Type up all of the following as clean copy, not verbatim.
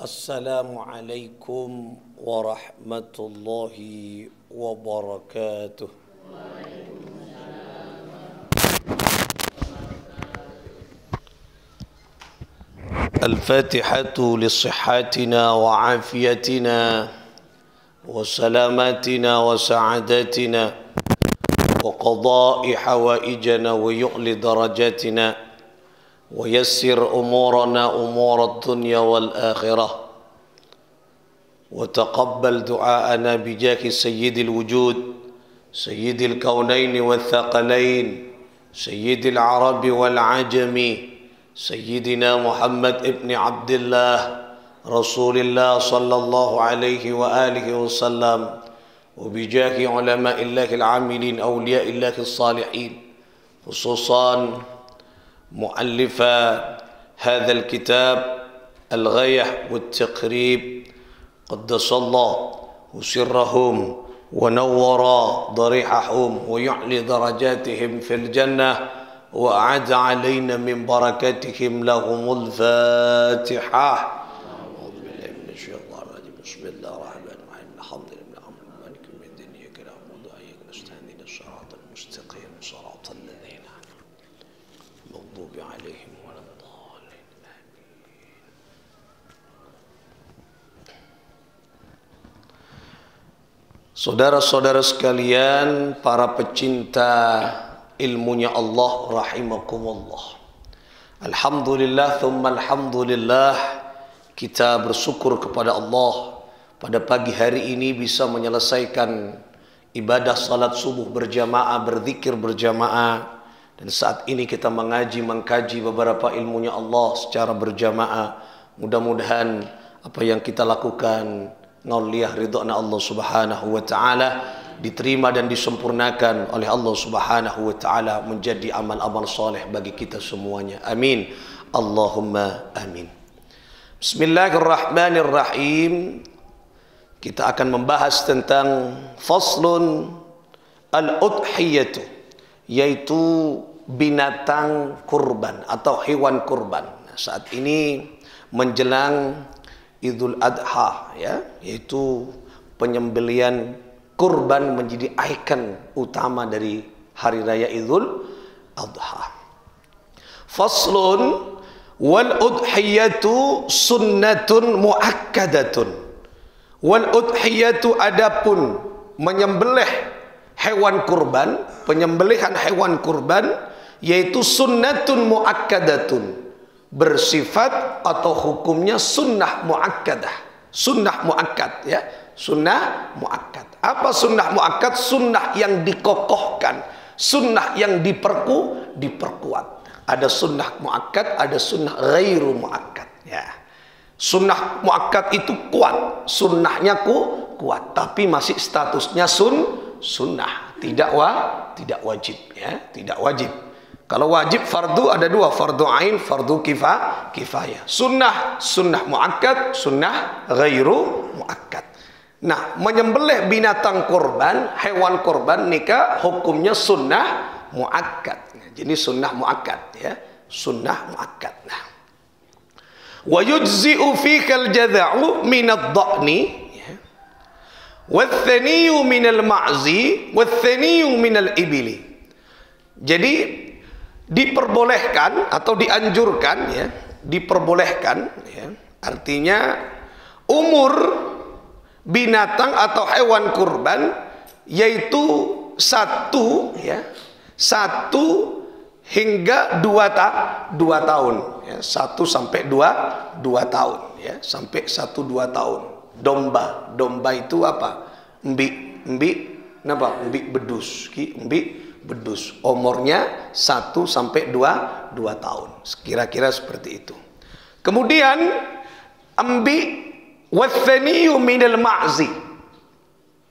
Assalamualaikum warahmatullahi wabarakatuh. Al-Fatihatu lissihhatina wa afiyatina wa salamatina wa sa'adatina wa qada'i hawaijana wa yu'li darajatina ويسر أمورنا أمور الدنيا والآخرة وتقبل دعاءنا بجاه سيد الوجود سيد الكونين والثقلين سيد العرب والعجم سيدنا محمد ابن عبد الله رسول الله صلى الله عليه وآله وسلم وبجاه علماء الله العاملين أولياء الله الصالحين خصوصا مؤلف هذا الكتاب الغاية والتقريب قدس الله سرهم ونور ضريحهم ويعلي درجاتهم في الجنة وأعد علينا من بركاتهم لهم الفاتحة. أعوذ بالله من الشيطان الرجيم. بسم الله الرحمن الرحيم. الحمد لله مالك يوم الدين إياك نعبد وإياك نستعين الصراط المستقيم صراط الذين المغضوب عليهم ولا الضالين آمين. Saudara-saudara sekalian, para pecinta ilmunya Allah rahimakumullah. Alhamdulillah thumma alhamdulillah, kita bersyukur kepada Allah pada pagi hari ini bisa menyelesaikan ibadah salat subuh berjamaah, berzikir berjamaah. Dan saat ini kita mengkaji beberapa ilmunya Allah secara berjamaah. Mudah-mudahan apa yang kita lakukan ngauliyah ridhona Allah Subhanahu wa taala diterima dan disempurnakan oleh Allah Subhanahu wa taala menjadi amal-amal soleh bagi kita semuanya. Amin. Allahumma amin. Bismillahirrahmanirrahim. Kita akan membahas tentang faslun al-udhiyatu, yaitu binatang kurban atau hewan kurban. Nah, saat ini menjelang Idul Adha, ya, yaitu penyembelian kurban menjadi ikon utama dari hari raya Idul Adha. Faslun wal udhiyatu sunnatun muakkadatun. Wal udhiyatu, adapun menyembelih hewan kurban, penyembelihan hewan kurban yaitu sunnatun muakkadatun, bersifat atau hukumnya sunnah muakkadah. Sunnah muakkad, ya, sunnah muakkad. Apa sunnah muakkad? Sunnah yang dikokohkan, sunnah yang diperkuat. Ada sunnah muakkad, ada sunnah ghairu muakkad, ya. Sunnah muakkad itu kuat, sunnahnya kuat, tapi masih statusnya sunnah, tidak wajib, ya, tidak wajib. Kalau wajib fardu ada dua, fardu ain, fardu kifayah. Sunnah muakkad, sunnah ghairu muakkad. Nah, menyembelih binatang kurban, hewan kurban nikah, hukumnya sunnah muakkad. Jadi sunnah muakkad, ya, sunnah muakkad. Nah, wa yujzi'u fikal jadha'u min ad-dha'ni, wath-thaniyu min al-ma'zi, wath-thaniyu min al-ibili. Jadi diperbolehkan atau dianjurkan, ya, diperbolehkan, ya, artinya umur binatang atau hewan kurban yaitu satu hingga dua tahun, ya, 1 sampai 2 tahun, ya, sampai 1-2 tahun. Domba itu apa? Embik bedus, bedus, umurnya 1 sampai 2 tahun, kira-kira seperti itu. Kemudian embik wathaniyu minal ma'zi,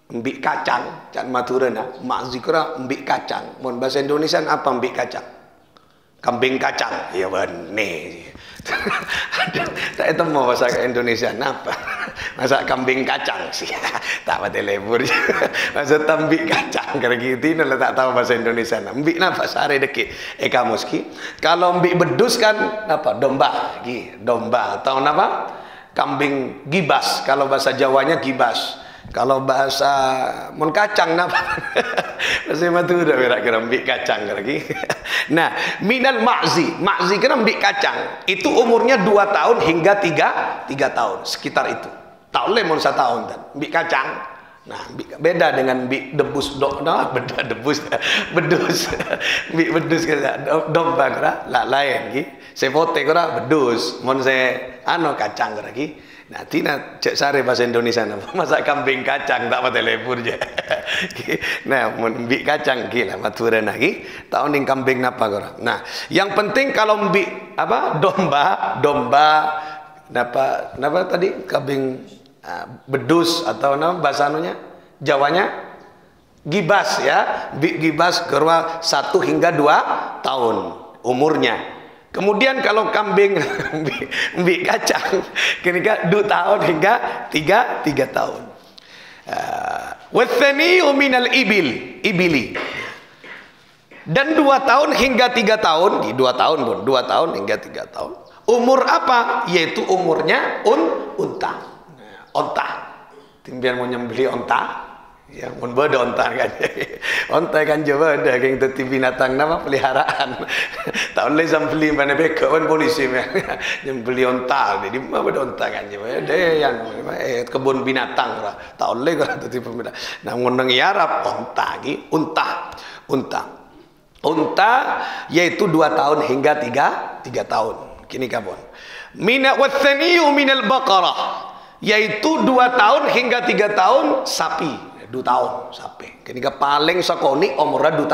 embik kacang, can maturana, ma'zi kira embik kacang. Mun bahasa Indonesia apa embik kacang? Kambing kacang, ya bener. Tak itu mau bahasa Indonesia apa? Masak kambing kacang sih. Tak pada lebur. Masak tambik kacang karena gitu ini tak tahu bahasa Indonesia. Mbik napa sare deki kamus ki. Kalau mbik bedus kan apa? Domba ki. Domba atau napa? kambing gibas, kalau bahasa Jawanya gibas. Kalau bahasa mon kacang napa? Bahasa Madura kira mbik kacang lagi. Nah, minal ma'zi. Ma'zi kira mbik kacang. Itu umurnya 2 tahun hingga 3 tahun, sekitar itu. Tak boleh mon 1 tahun kan. Mbik kacang. Nah, beda dengan mbik debus beda debus. Bedus. Mbik bedus kira domba kira lain ki. Sepote kira bedus. Mon se kacang kira ki. Nah, tina cek sare bahasa Indonesia nama masak kambing kacang tak pakai lebur je. Nah, mbik kacang gila maturan lagi. Tahun ning kambing napa kora. Nah, yang penting kalau mbik domba napa tadi kambing bedus atau nama bahasa anunya Jawanya gibas ya. Mbik gibas kira 1 hingga 2 tahun umurnya. Kemudian kalau kambing mbik kacang kira 2 tahun hingga 3 tahun. Wathaniyu minal ibili. Dan 2 tahun hingga 3 tahun, di 2 tahun pun 2 tahun hingga 3 tahun. Umur apa? Yaitu umurnya unta. Onta. Timbian mau nyembeli onta. Ya, mun beda onta kan. Onta kan coba ada yang teti binatang nama peliharaan. Tak boleh sambeli mana beka kan polisi nyembeli onta. Jadi mana beda onta kan coba. Ada yang kebun binatang lah. Tak boleh kalau teti binatang. Nah, ngundang Arab onta lagi, unta yaitu 2 tahun hingga 3 tahun. Kini kabon. Mina wathaniyu minal baqarah yaitu 2 tahun hingga 3 tahun sapi. 2 tahun sapi. Ketika paling sakoni umurnya 2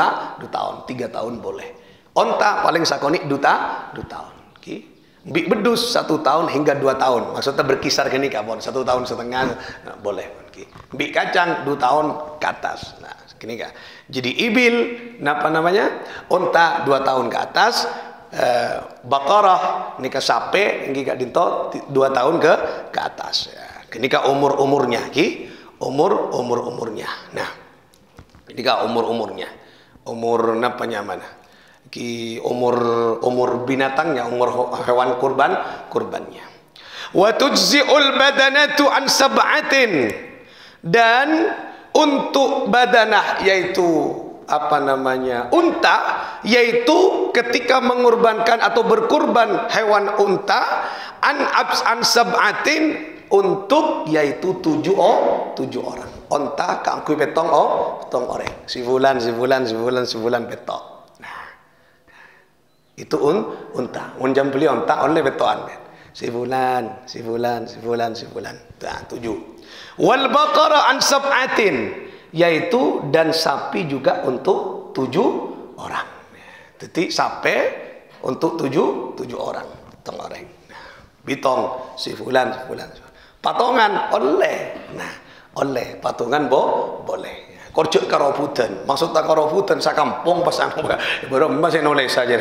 tahun, 3 tahun boleh. Onta paling sakoni 2 tahun. Mbik bedus 1 tahun hingga 2 tahun. Maksudnya berkisar gini kabon 1 tahun setengah boleh. Mbik kacang 2 tahun ke atas. Nah, gini kak. Jadi ibil apa namanya? Onta 2 tahun ke atas. Baqarah nikah sapi nggih gak dinto 2 tahun ke atas. Ya. Gini kak umurnya umurnya. Nah, ini kah umurnya. Umur napanya mana? Umur binatangnya, umur hewan kurbannya. Wa tujzi'ul badanatu an sab'atin. Dan untuk badanah yaitu apa namanya? Unta, yaitu ketika mengorbankan atau berkurban hewan unta an sab'atin untuk yaitu 7 orang. Onta kangkui petong orang. Sebulan petok. Nah, itu unta. Unjam beli onta oleh petokan. Sebulan. Nah, 7. Wal baqara an sab'atin yaitu dan sapi juga untuk 7 orang. Jadi sapi untuk 7 orang. Tong orang. Nah, bitong sebulan. Patongan oleh. Nah, oleh patungan boleh. Korjok karobutan. Maksudnya karobutan sakampung pas baru masih nulis saja.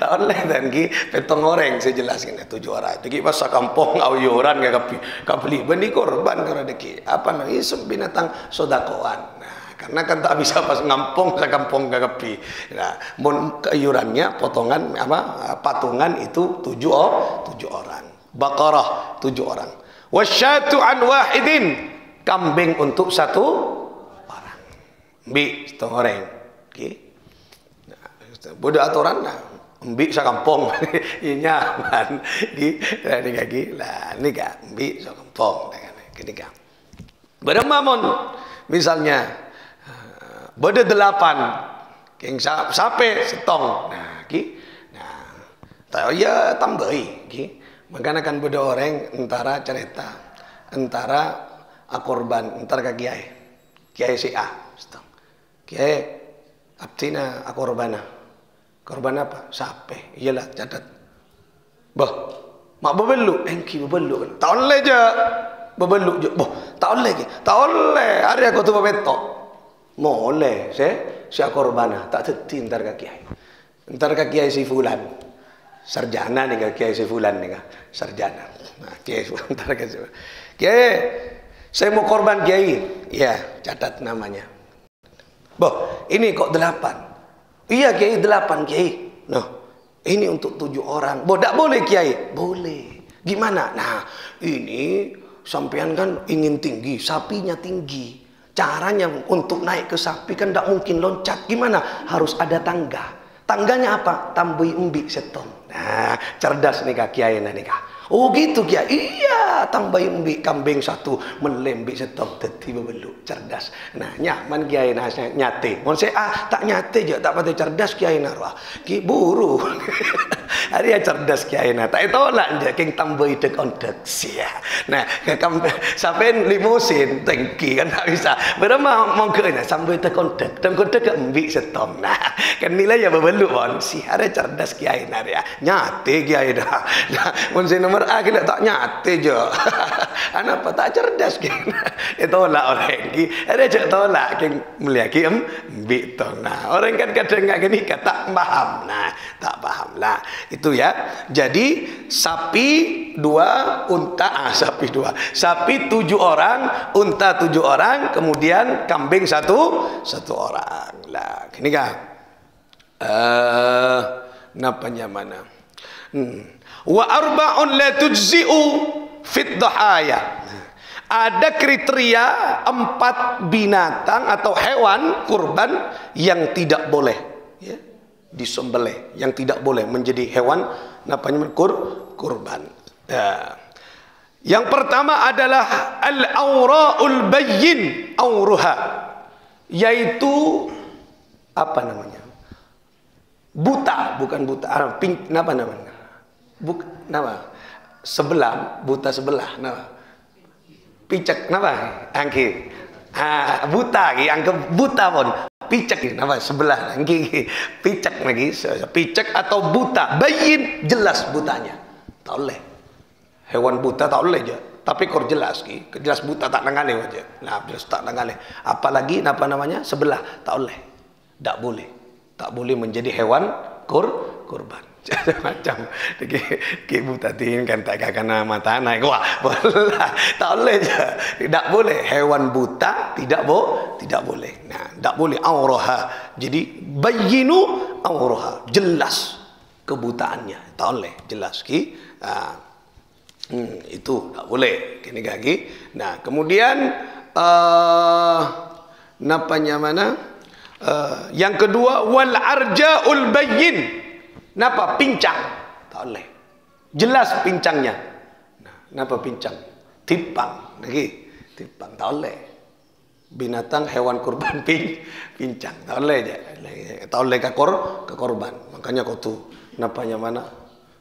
Tak oleh dan ki petong oreng saya jelaskan 7 orang. Jadi pas sakampung awyuran gak beli benih korban karena deki apa namanya binatang sodakoan. Nah, karena kan tak bisa pas ngampung sakampung gak kepi. Nah, mun keiurannya potongan patungan itu 7 orang. Baqarah 7 orang. Wasyatu an wahidin kambing untuk 1 orang. Mbik 1 orang. Okey. Nah, bodoh aturan lah. Mbik sakampung nyaman. Ni kaki lah ni ka mbik sakampung ketika. Beremamun misalnya bodoh 8 keng sape setong. Nah, ki. Nah, tak ya tambahi ki. Makanya kan beda orang antara cerita antara akorban antara ke kiai si A kiai abtina akorbana korban apa sape iyalah catat bah mak bebelu engki bebelu tak oleh je bebelu je boh tak oleh hari aku tu bebetok boleh si akorbana tak teti antar ke kiai si fulan sarjana nih kiai sebulan nih sarjana. Nah, kiai sebentar kiai saya mau korban kiai. Ya, catat namanya. Boh, ini kok 8. Iya kiai 8 kiai. Nah, ini untuk 7 orang. Boh, tak boleh kiai. Boleh. Gimana? Nah, ini sampean kan ingin tinggi, sapinya tinggi. Caranya untuk naik ke sapi kan tidak mungkin loncat. Gimana? Harus ada tangga. Tangganya apa? Tambui umbi seton. Nah, cerdas nih kak kiai nih kak. Oh gitu kiai. Iya, tambui umbi kambing satu melembik seton teti bebeluk. Cerdas. Nah, nyaman kiai nasi nyate. Mau saya tak nyate je tak patut cerdas kiai narwa. Ki buru. Hari cerdas kiai nah. Tak tolak je king tambui dek ondek sia. Nah, sampai limusin tengki kan tak bisa. Berapa mau ke nya sampai dek ondek. Dan ondek ke umbi seton. Nah, kan nilai ya bebeluk pon. Si hari cerdas kiai nah ya. Nyate kiai dah. Nah, mun nomor A kita tak nyate je. Kenapa tak cerdas kiai? Tolak orang ki. Ada cak tolak king meliaki umbi tong. Nah, orang kan kadang enggak gini tak paham. Nah, tak paham lah. Itu ya. Jadi sapi 2, unta sapi 2. Sapi 7 orang, unta 7 orang, kemudian kambing satu orang. Lah, gini kan. Napanya mana? Wa arba'un la tujzi'u fit dhahaya. Ada kriteria 4 binatang atau hewan kurban yang tidak boleh ya, disembelih, yang tidak boleh menjadi hewan namanya kurban. Ya. Yang pertama adalah al-aura'ul bayyin auruha, yaitu apa namanya? Buta, bukan buta. Apa namanya? Nama sebelah, buta sebelah. Nama picek, nama angki. Buta, angke buta pun. Picek, nama sebelah, angki picek lagi. Picek atau buta, bayin jelas butanya. Tak boleh. Hewan buta tak boleh je. Tapi kor jelas ki, jelas buta tak nangale aja. Nah, jelas tak nangale. Apalagi apa namanya? Sebelah, tak boleh. Tak boleh. Tak boleh menjadi hewan kurban. Macam ki buta tin kan tak kena mata naik. Wah, boleh. Tak boleh je. Tidak boleh hewan buta tidak boleh. Nah, tak boleh auraha. Jadi bayyinu auraha. Jelas kebutaannya. Tak boleh jelas ki. Itu tak boleh. Kini lagi. Nah, kemudian napanya mana? Yang kedua wal arja'ul bayyin. Napa? Pincang. Tak boleh. Jelas pincangnya. Nah, napa pincang? Tipang. Lagi. Tipang. Tak boleh. Binatang hewan kurban pincang. Tak boleh je. Tak boleh ke korban. Makanya kau tu napanya mana?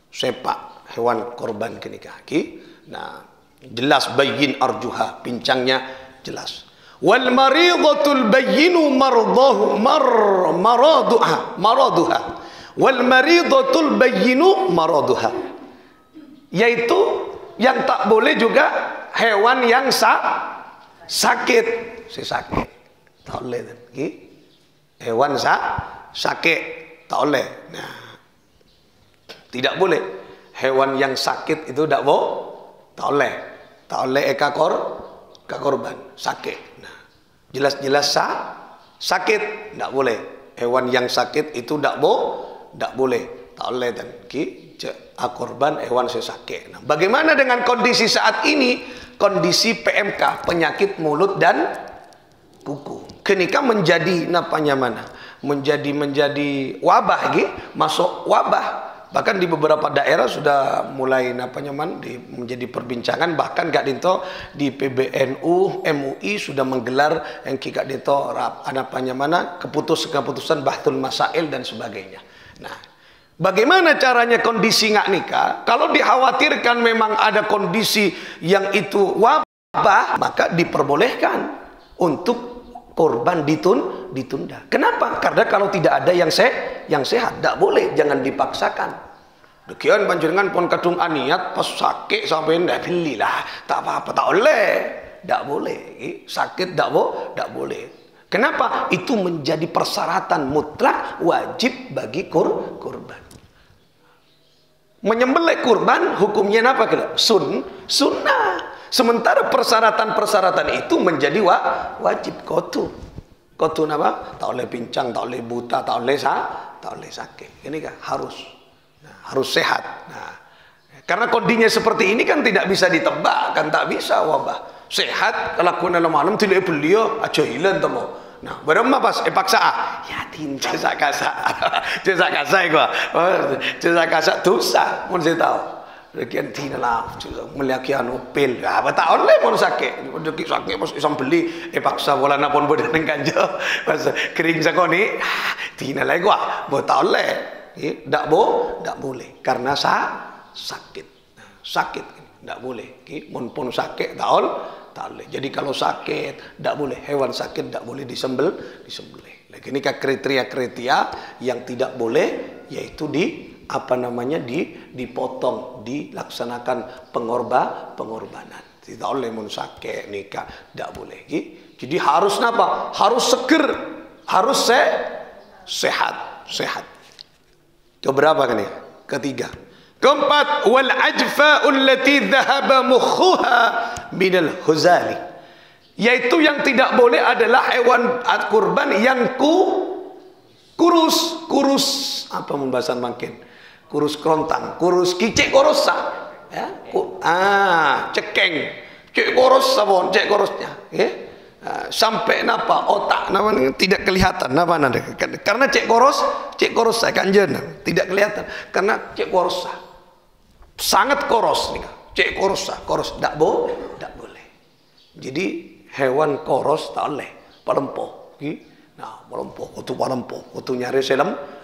Sepak hewan korban kini kaki. Nah, jelas bayyin arjuha. Pincangnya jelas. Wal maridatul bayyinu maraduha. Wal maridatul bayyinu maraduha, yaitu yang tak boleh juga hewan yang sakit. Sakit tak boleh. Hewan sakit tak boleh. Nah, tidak boleh hewan yang sakit itu tak boleh. Tak boleh korban sakit. Nah, jelas-jelas sakit tak boleh. Hewan yang sakit itu tak boleh. Tak boleh dan korban hewan sakit. Nah, bagaimana dengan kondisi saat ini? Kondisi PMK, penyakit mulut dan kuku. Kenika menjadi napanya mana? Menjadi wabah masuk wabah. Bahkan di beberapa daerah sudah mulai menjadi perbincangan, bahkan Kak Dinto di PBNU MUI sudah menggelar yang Kak Dinto keputusan bahtul masail dan sebagainya. Nah, bagaimana caranya kondisi ngak nikah? Kalau dikhawatirkan memang ada kondisi yang itu wabah, maka diperbolehkan untuk korban ditunda. Kenapa? Karena kalau tidak ada yang sehat, tidak boleh, jangan dipaksakan. Dekian panjenengan pon kadung aniat pas sakit sampai ndak belilah, tak apa-apa, tak boleh. Sakit tak boleh. Kenapa? Itu menjadi persyaratan mutlak wajib bagi kurban. Menyembelih kurban hukumnya apa? Sunnah. Sementara persyaratan-persyaratan itu menjadi wajib. Kotu apa? Tak boleh pincang, tak boleh buta, tak boleh sakit. Ini kan harus sehat. Nah, Karena kondisinya seperti ini kan tidak bisa ditebak, kan tak bisa wabah. Sehat kelakuan dalam malam tidak beliau aja hilang temu. Nah, berapa pas paksa ya tin jasa kasa. Jasa kasa gua. Jasa kasa dosa mun saya tahu. Rekian tina lah meliaki anu pil. Ya apa tak oleh mun sakit. Deki sakit pas isam beli paksa bola napon bodan kanjo. Pas kering sakoni tina lah gua. Bo tak oleh. Ndak boleh karena sakit. Sakit ndak boleh. Mun pun sakit tak boleh. Jadi kalau sakit ndak boleh, hewan sakit ndak boleh disembelih. Lagi ini kriteria yang tidak boleh yaitu dipotong, dilaksanakan pengorbanan. Tidak boleh mun sakit nikah ndak boleh. Jadi harus apa? Harus seger, harus sehat. Keberapa kan ya? Ketiga. Keempat, wal ajfa allati dhahaba mukhuha minal huzali. Yaitu yang tidak boleh adalah hewan kurban yang kurus. Apa pembahasan makin? Kurus kerontang, kurus kicik korosa. Ya? Cekeng. Cek koros sabon, cek korosnya. Ya? Sampai napa otak napa tidak kelihatan napa nanda karena cek koros saya kanjen tidak kelihatan karena cek koros sangat koros nih cek koros tidak boleh jadi hewan koros tak boleh palempo nah palempo waktu nyari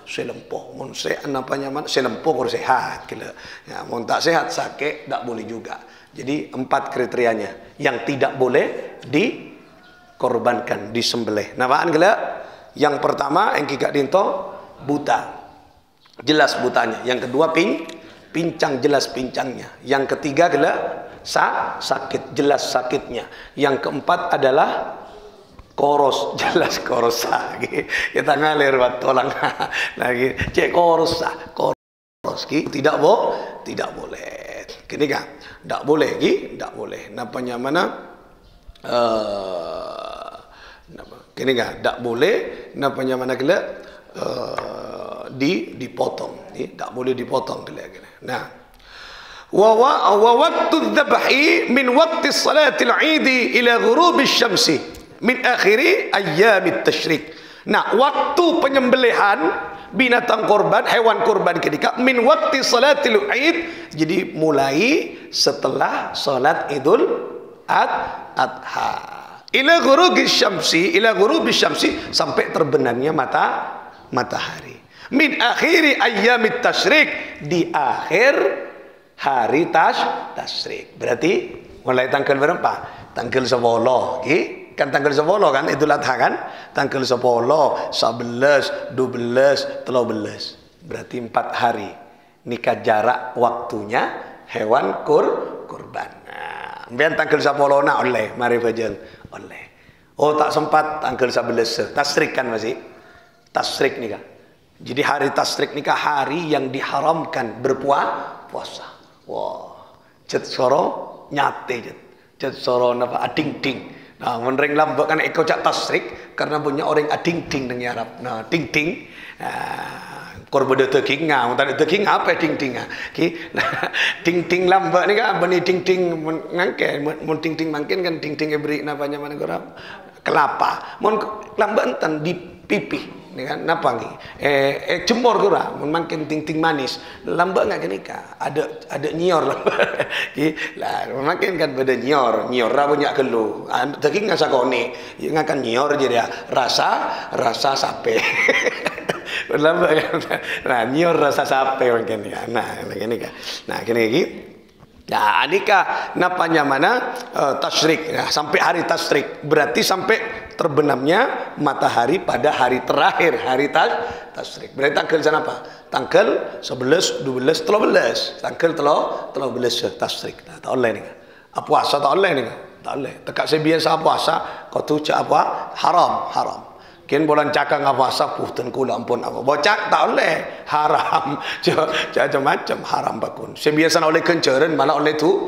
selempo mun sehat apa nyaman selempo kalau sehat kira ya mun tak sehat sakit tak boleh juga jadi 4 kriterianya yang tidak boleh dikorbankan, disembelih. Napaan gila? Yang pertama yang kikak dinto buta. Jelas butanya. Yang kedua pincang jelas pincangnya. Yang ketiga gila sakit jelas sakitnya. Yang keempat adalah koros jelas korosa. Kita ngalir buat tolong lagi. Cek korosa. Tidak boleh. Gini kan? Tidak boleh. Tidak boleh. Napanya mana? Kini enggak tak boleh napanya mana kala dipotong tak boleh dipotong kala nah wa waqtu dzabhi min waqti salatil Eid ila ghurub asy-syamsi min akhiri ayyamit tasyrik. Nah waktu penyembelihan binatang korban hewan korban ketika min waqti salatil Eid jadi mulai setelah salat Idul Adha ila ghurubis syamsi sampai terbenamnya matahari min akhiri ayyamit tasyrik di akhir hari tasyrik berarti mulai tanggal berapa tanggal 10 kan tanggal 10 kan Idul Adha kan tanggal 10 11 12 13 berarti 4 hari nikah jarak waktunya hewan kurban. Biar tanggal 10 nak oleh mari fajal oleh. Oh tak sempat tanggal 11 tasrik kan masih tasrik nikah. Jadi hari tasrik nikah hari yang diharamkan berpuasa. Wah, cet soro nyate cet soro napa ading ding. Nah, menring lambak kan eko cak tasrik karena punya orang ading ding nang Arab. Nah, ding ding. Korban daging ngau, tadi daging apa ding ding ding ding lambak ni kan bani ding ding ngangke, mun ding ding mungkin kan ding ding beri napanya mana korab kelapa, mun lambak entan di pipi, ni kan napa ni, jemur korab, mun mungkin ding ding manis, lambak ngak kenika, ada nyior lambak, lah mungkin kan beda nyior rabunya kelu, daging ngasa koni, ngakan nyior jadi rasa sape. Nah, nyior rasa sape mungkin ya. Nah, gini kan. Nah, gini. Nah, adika napanya mana tasyrik. Nah, sampai hari tasyrik berarti sampai terbenamnya matahari pada hari terakhir hari tasyrik. Berarti tanggal sana apa? Tanggal 11, 12, 13. Tanggal 13 tasyrik. Nah, tak boleh ni. Puasa tak boleh ni. Tak boleh. Tekak saya biasa puasa, kau tu cak apa? Haram. Kian bulan cakang apa sapuh kula ampun apa bocak tak oleh haram macam haram bakun sebiasa oleh kenceran malah oleh tu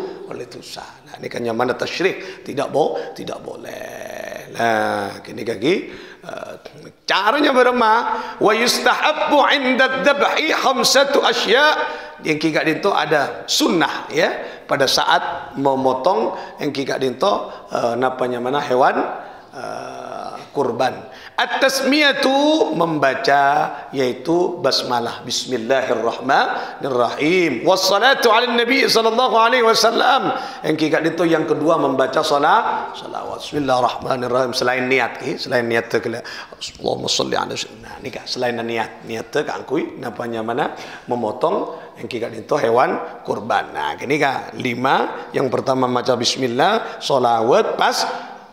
sah. Nah, ini kan yang mana tasyrik tidak boleh. Nah, kini kaki caranya berema wa yustahabbu 'inda dzabhi khamsatu asya yang kika dinto ada sunnah ya pada saat memotong yang kika dinto napanya mana hewan kurban. At-tasmiyatu membaca yaitu basmalah, bismillahirrahmanirrahim, wassalatu ala nabi sallallahu alaihi wasallam. Yang kika itu yang kedua membaca salawat bismillahirrahmanirrahim selain niat selain niat tekala Allahumma shalli ala sayyidina nikah selain niat tek angkui napanya mana memotong yang kika itu hewan kurban. Nah kini kak 5 yang pertama baca bismillah salawat pas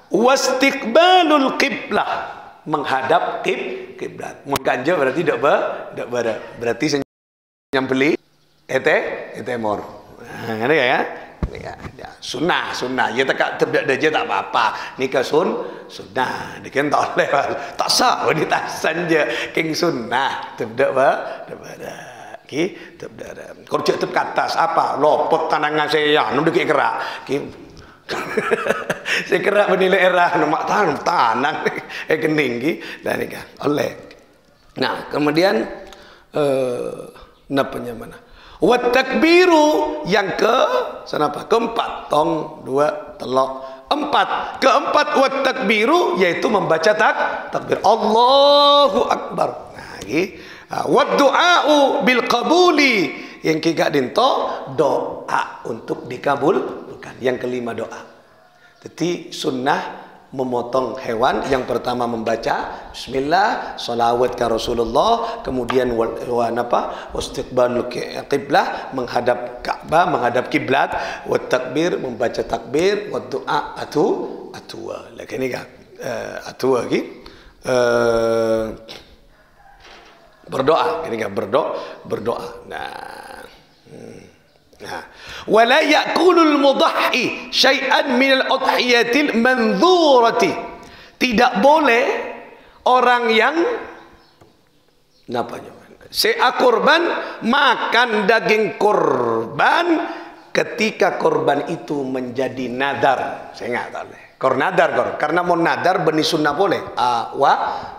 wastiqbalul qiblah menghadap kiblat. Mengkanja berarti tidak berarti nyambeli etemor. Nah, ini ya. Sunnah. Ya tak aja tak apa-apa. Nikah sunnah. Dikan tak oleh. Tak sah wanita sanja king sunnah. Tidak kerja tep ke atas apa? Lopot tanangan saya nom dikit kerak. Saya kira bernilai era nomak tanang kening dan ini kan oleh. Nah kemudian napanya mana? Wat takbiru yang keempat tong 2 telok 4 keempat wat takbiru yaitu membaca takbir Allahu Akbar. Nah ini wat du'a'u bil qabuli yang kika dinto doa untuk dikabulkan. Yang kelima doa. Jadi sunnah memotong hewan yang pertama membaca bismillah salawat ke Rasulullah kemudian wastiqbalul qiblah menghadap Ka'bah menghadap kiblat wa takbir membaca takbir wa doa atua lagi ni kan atua lagi berdoa ini kan berdoa wala ya'kulul mudahhi syai'an minal udhiyatil manzurati. Tidak boleh orang yang napanya kurban makan daging kurban ketika kurban itu menjadi nadar. Saya enggak tahu nadar karena mau nadar beni sunnah boleh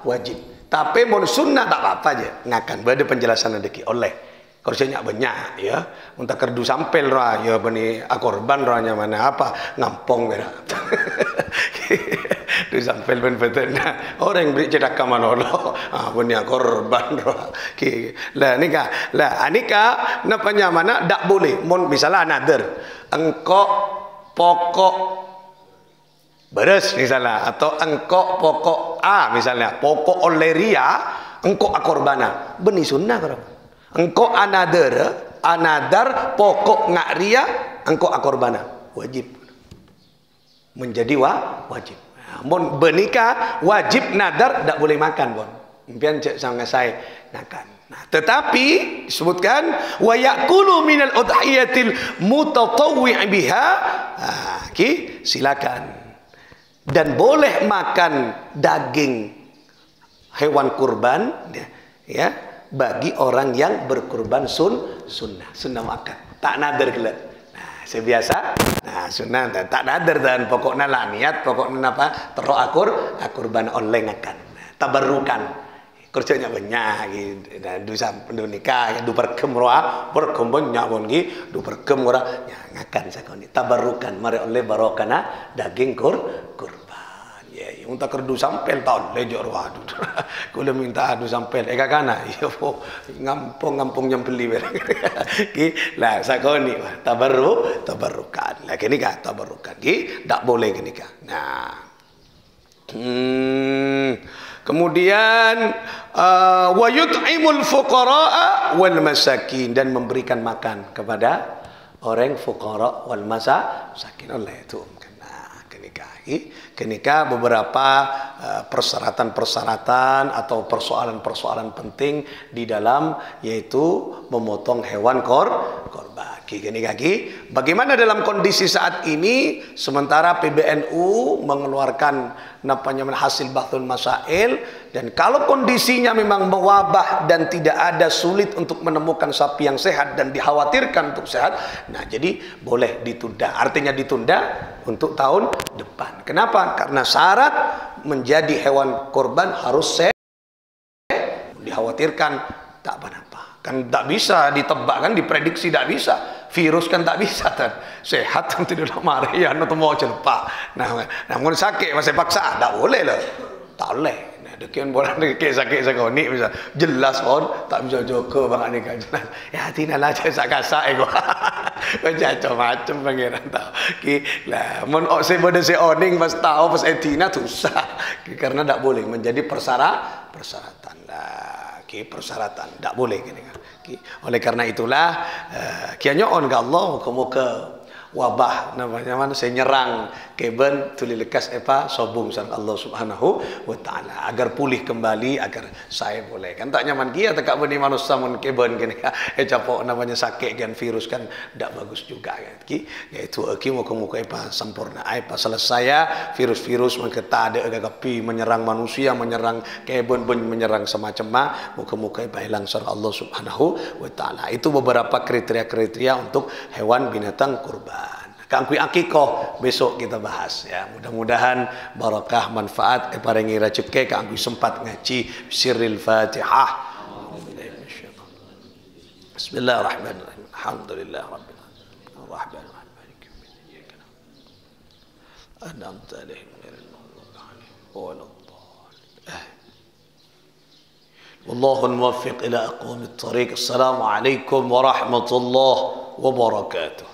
wajib tapi mau sunnah tak apa-apa aja ngakan ada penjelasan deki oleh korsinya banyak ya untuk kerdu sampel roh ya bani akorban rohnya mana apa ngampong bera du sampel ben beten orang beri cedak ka manolo bani akorban roh lah nikah napanya mana dak boleh mon misalnya nader engkau pokok beres misalnya atau engkau pokok A misalnya pokok oleria engkau akorbana bani sunnah kalau engkau anadar pokok ngakria engkau akorbana wajib menjadi wajib. Mun benikah wajib nadar tak boleh makan bon. Impian cek sangat saya makan. Nah, tetapi disebutkan wa yaqulu minal udhiyatil mutatawwi' biha. Silakan. Dan boleh makan daging hewan kurban ya bagi orang yang berkurban sunnah makan tak nadar kelak. Nah sebiasa sunnah tak nadar dan pokoknya lah niat pokoknya apa terus kurban oleh ngakan tabarukan kerjanya banyak gitu dan dusa nikah du perkem roa perkem banyak pun gitu du perkem ora ngakan sakoni tabarukan mari oleh barokana daging kurban. Untuk kerdu sampel tahun lejor waduh kula minta adu sampel kakana ya po ngampung nyambeli lah sakoni tabarrukan lah kini ka tabarrukan tak boleh kini ka. Nah kemudian wa yut'imul fuqara wal masakin dan memberikan makan kepada orang fuqara wal masakin oleh itu. Ketika beberapa persyaratan-persyaratan atau persoalan-persoalan penting di dalam yaitu memotong hewan korban. Bagaimana dalam kondisi saat ini sementara PBNU mengeluarkan hasil bahthul masail dan kalau kondisinya memang mewabah dan tidak ada sulit untuk menemukan sapi yang sehat dan dikhawatirkan untuk sehat, nah jadi boleh ditunda. Artinya ditunda untuk tahun depan. Kenapa? Karena syarat menjadi hewan korban harus sehat. Dikhawatirkan tak apa-apa. Kan tak bisa ditebak, kan diprediksi tak bisa. Virus kan tak bisa kan. Sehat kan tidak mari ya no mau cepat. Nah, namun sakit masih paksa tak boleh lah. Tak boleh. Nah, dekian boleh sakit sakoni bisa jelas pun tak bisa joko bang ni kan. Ya tinalah saya kasak ego. Macam-macam pangeran tahu. Ki lah mun saya bodoh saya oning pas tahu pas etina susah. Karena tak boleh menjadi persyaratan lah. Persyaratan tak boleh gini kan. Oleh karena itulah kianya on ke Allah muka wabah namanya mana saya nyerang keben tuli lekas sobung sang Allah Subhanahu wa taala agar pulih kembali, agar saya boleh kan tak nyaman kia tak beni manusia mun keben gini capok namanya sakit kan virus kan tak bagus juga kan yaitu muka sempurna selesai virus-virus mengketa ada agapi menyerang manusia, menyerang keben menyerang semacam muka hilang sang Allah Subhanahu wa taala. Itu beberapa kriteria-kriteria untuk hewan binatang kurban. Kangkui akikoh besok kita bahas ya. Mudah-mudahan barakah manfaat paringi rezeki kangkui sempat ngaji sirril Fatihah. Bismillahirrahmanirrahim. Alhamdulillah rabbil alamin. Arrahmanir rahim. Maliki yaumiddin. Iyyaka na'budu an'amta 'alaihim ghairil maghdubi 'alaihim waladdallin. والله الموفق إلى أقوم الطريق. السلام عليكم ورحمة الله وبركاته.